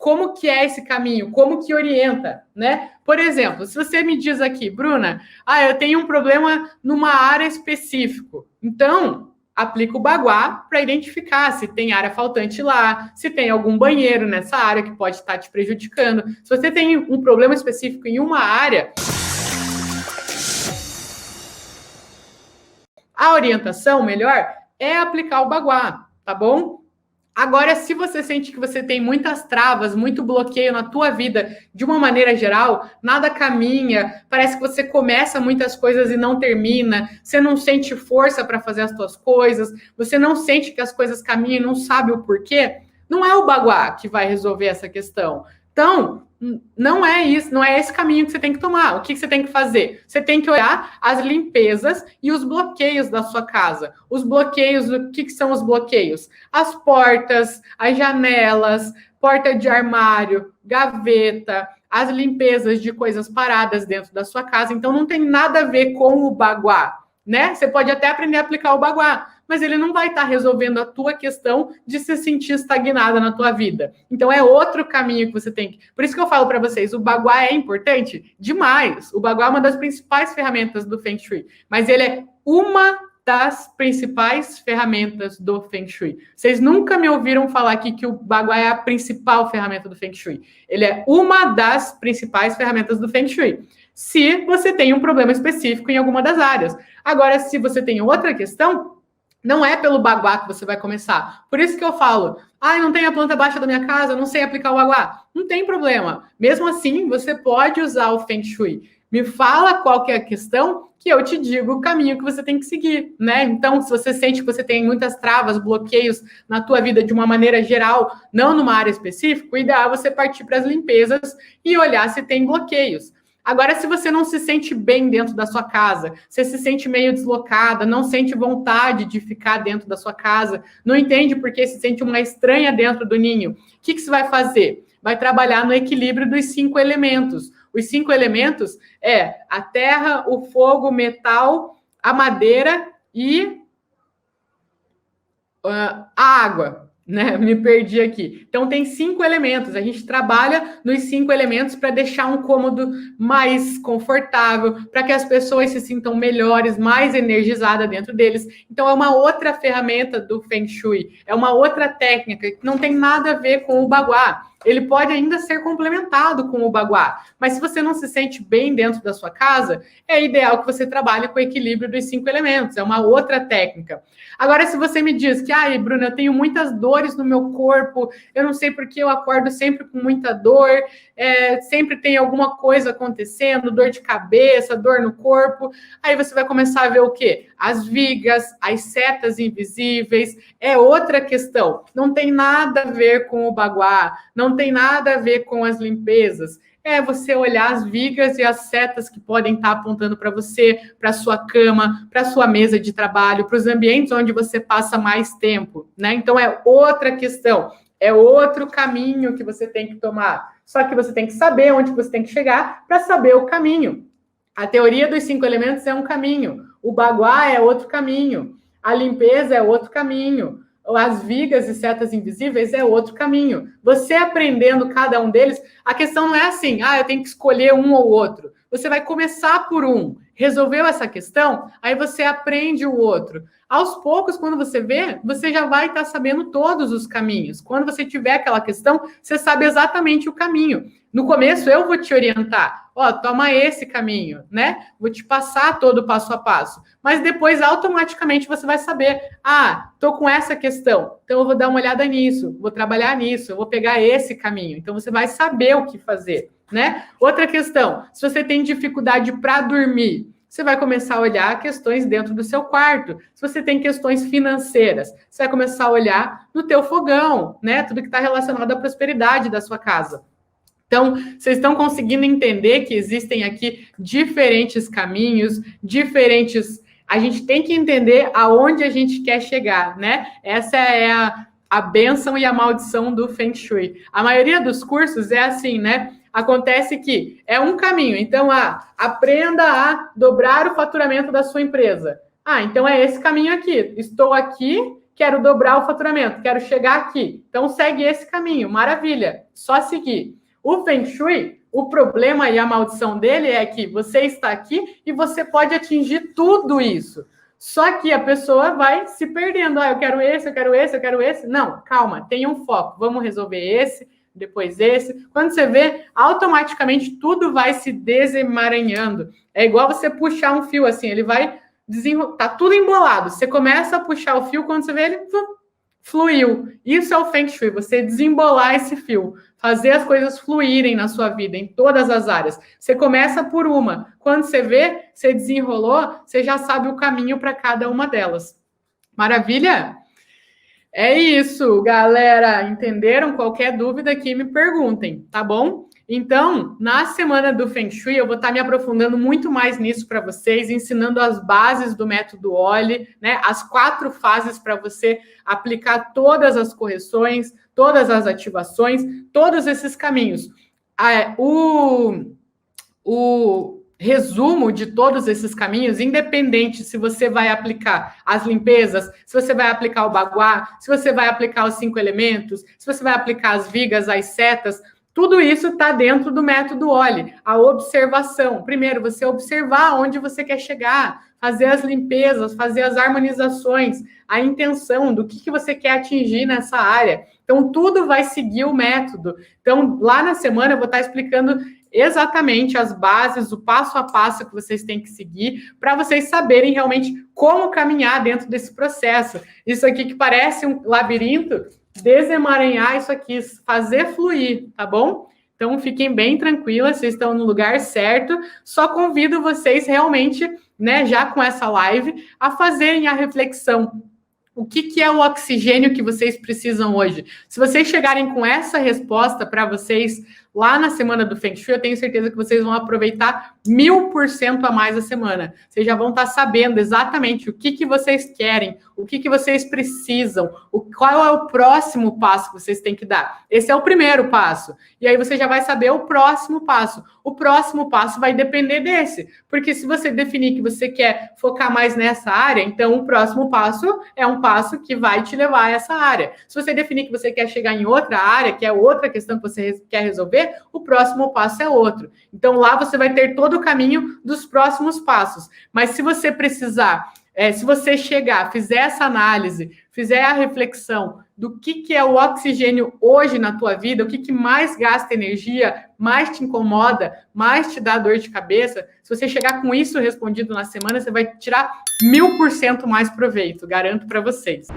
como que é esse caminho, como que orienta, né? Por exemplo, se você me diz aqui, Bruna, eu tenho um problema numa área específica, então aplica o Baguá para identificar se tem área faltante lá, se tem algum banheiro nessa área que pode estar te prejudicando. Se você tem um problema específico em uma área, a orientação melhor é aplicar o Baguá, tá bom? Agora, se você sente que você tem muitas travas, muito bloqueio na tua vida, de uma maneira geral, nada caminha, parece que você começa muitas coisas e não termina, você não sente força para fazer as tuas coisas, você não sente que as coisas caminham e não sabe o porquê, não é o Baguá que vai resolver essa questão. Então, não é isso, não é esse caminho que você tem que tomar. O que você tem que fazer? Você tem que olhar as limpezas e os bloqueios da sua casa. Os bloqueios, o que são os bloqueios? As portas, as janelas, porta de armário, gaveta, as limpezas de coisas paradas dentro da sua casa. Então, não tem nada a ver com o Baguá, né? Você pode até aprender a aplicar o Baguá, mas ele não vai estar resolvendo a tua questão de se sentir estagnada na tua vida. Então, é outro caminho que você tem que... Por isso que eu falo para vocês, o Baguá é importante demais. O Baguá é uma das principais ferramentas do Feng Shui, mas ele é uma das principais ferramentas do Feng Shui. Vocês nunca me ouviram falar aqui que o Baguá é a principal ferramenta do Feng Shui. Ele é uma das principais ferramentas do Feng Shui, se você tem um problema específico em alguma das áreas. Agora, se você tem outra questão, não é pelo Baguá que você vai começar. Por isso que eu falo, não tem a planta baixa da minha casa, não sei aplicar o Baguá. Não tem problema. Mesmo assim, você pode usar o Feng Shui. Me fala qual que é a questão, que eu te digo o caminho que você tem que seguir, né? Então, se você sente que você tem muitas travas, bloqueios na tua vida de uma maneira geral, não numa área específica, o ideal é você partir para as limpezas e olhar se tem bloqueios. Agora, se você não se sente bem dentro da sua casa, você se sente meio deslocada, não sente vontade de ficar dentro da sua casa, não entende porque se sente uma estranha dentro do ninho, o que você vai fazer? Vai trabalhar no equilíbrio dos 5 elementos. Os 5 elementos é a terra, o fogo, o metal, a madeira e a água. Né? Me perdi aqui. Então, tem 5 elementos. A gente trabalha nos 5 elementos para deixar um cômodo mais confortável, para que as pessoas se sintam melhores, mais energizadas dentro deles. Então, é uma outra ferramenta do Feng Shui. É uma outra técnica que não tem nada a ver com o Baguá. Ele pode ainda ser complementado com o Baguá. Mas se você não se sente bem dentro da sua casa, é ideal que você trabalhe com o equilíbrio dos 5 elementos. É uma outra técnica. Agora, se você me diz que, Bruna, eu tenho muitas dores no meu corpo, eu não sei porque eu acordo sempre com muita dor, sempre tem alguma coisa acontecendo, dor de cabeça, dor no corpo, aí você vai começar a ver o quê? As vigas, as setas invisíveis, é outra questão. Não tem nada a ver com o Baguá, não tem nada a ver com as limpezas. É você olhar as vigas e as setas que podem estar apontando para você, para sua cama, para sua mesa de trabalho, para os ambientes onde você passa mais tempo, né? Então, é outra questão, é outro caminho que você tem que tomar. Só que você tem que saber onde você tem que chegar para saber o caminho. A teoria dos 5 elementos é um caminho, o Baguá é outro caminho, a limpeza é outro caminho, as vigas e setas invisíveis é outro caminho. Você aprendendo cada um deles, a questão não é assim, eu tenho que escolher um ou outro. Você vai começar por um. Resolveu essa questão? Aí você aprende o outro. Aos poucos, quando você vê, você já vai estar sabendo todos os caminhos. Quando você tiver aquela questão, você sabe exatamente o caminho. No começo, eu vou te orientar. Toma esse caminho, né? Vou te passar todo o passo a passo. Mas depois, automaticamente, você vai saber. Tô com essa questão. Então, eu vou dar uma olhada nisso. Vou trabalhar nisso. Eu vou pegar esse caminho. Então, você vai saber o que fazer, né? Outra questão. Se você tem dificuldade para dormir, você vai começar a olhar questões dentro do seu quarto. Se você tem questões financeiras, você vai começar a olhar no teu fogão, né? Tudo que está relacionado à prosperidade da sua casa. Então, vocês estão conseguindo entender que existem aqui diferentes caminhos, diferentes... A gente tem que entender aonde a gente quer chegar, né? Essa é a bênção e a maldição do Feng Shui. A maioria dos cursos é assim, né? Acontece que é um caminho. Então, aprenda a dobrar o faturamento da sua empresa. Então é esse caminho aqui. Estou aqui quero dobrar o faturamento, quero chegar aqui. Então, segue esse caminho, maravilha, só seguir. O Feng Shui, o problema e a maldição dele é que você está aqui e você pode atingir tudo isso. Só que a pessoa vai se perdendo. Eu quero esse, eu quero esse, eu quero esse. Não, calma, tenha um foco. Vamos resolver esse, depois esse. Quando você vê, automaticamente tudo vai se desemaranhando. É igual você puxar um fio assim, ele vai desenrolar, tá tudo embolado. Você começa a puxar o fio, quando você vê ele fluiu. Isso é o Feng Shui, você desembolar esse fio, fazer as coisas fluírem na sua vida, em todas as áreas. Você começa por uma, quando você vê, você desenrolou, você já sabe o caminho para cada uma delas. Maravilha? É isso, galera. Entenderam? Qualquer dúvida aqui, me perguntem, tá bom? Então, na semana do Feng Shui, eu vou estar me aprofundando muito mais nisso para vocês, ensinando as bases do método OLE, né? As 4 fases para você aplicar todas as correções, todas as ativações, todos esses caminhos. O resumo de todos esses caminhos, independente se você vai aplicar as limpezas, se você vai aplicar o baguá, se você vai aplicar os 5 elementos, se você vai aplicar as vigas, as setas, tudo isso está dentro do método OLE. A observação. Primeiro, você observar onde você quer chegar, fazer as limpezas, fazer as harmonizações, a intenção do que você quer atingir nessa área. Então, tudo vai seguir o método. Então, lá na semana, eu vou estar explicando exatamente as bases, o passo a passo que vocês têm que seguir, para vocês saberem realmente como caminhar dentro desse processo. Isso aqui que parece um labirinto, desemaranhar isso aqui, fazer fluir, tá bom? Então, fiquem bem tranquilas, vocês estão no lugar certo. Só convido vocês realmente, né, já com essa live, a fazerem a reflexão. O que é o oxigênio que vocês precisam hoje? Se vocês chegarem com essa resposta para vocês lá na semana do Feng Shui, eu tenho certeza que vocês vão aproveitar 1000% a mais a semana. Vocês já vão estar sabendo exatamente o que vocês querem, o que vocês precisam, qual é o próximo passo que vocês têm que dar. Esse é o primeiro passo. E aí você já vai saber o próximo passo. O próximo passo vai depender desse. Porque se você definir que você quer focar mais nessa área, então o próximo passo é um passo que vai te levar a essa área. Se você definir que você quer chegar em outra área, que é outra questão que você quer resolver, o próximo passo é outro. Então, lá você vai ter todo o caminho dos próximos passos. Mas se você precisar, se você chegar, fizer essa análise, fizer a reflexão do que é o oxigênio hoje na tua vida, o que mais gasta energia, mais te incomoda, mais te dá dor de cabeça, se você chegar com isso respondido na semana, você vai tirar 1000% mais proveito, garanto para vocês.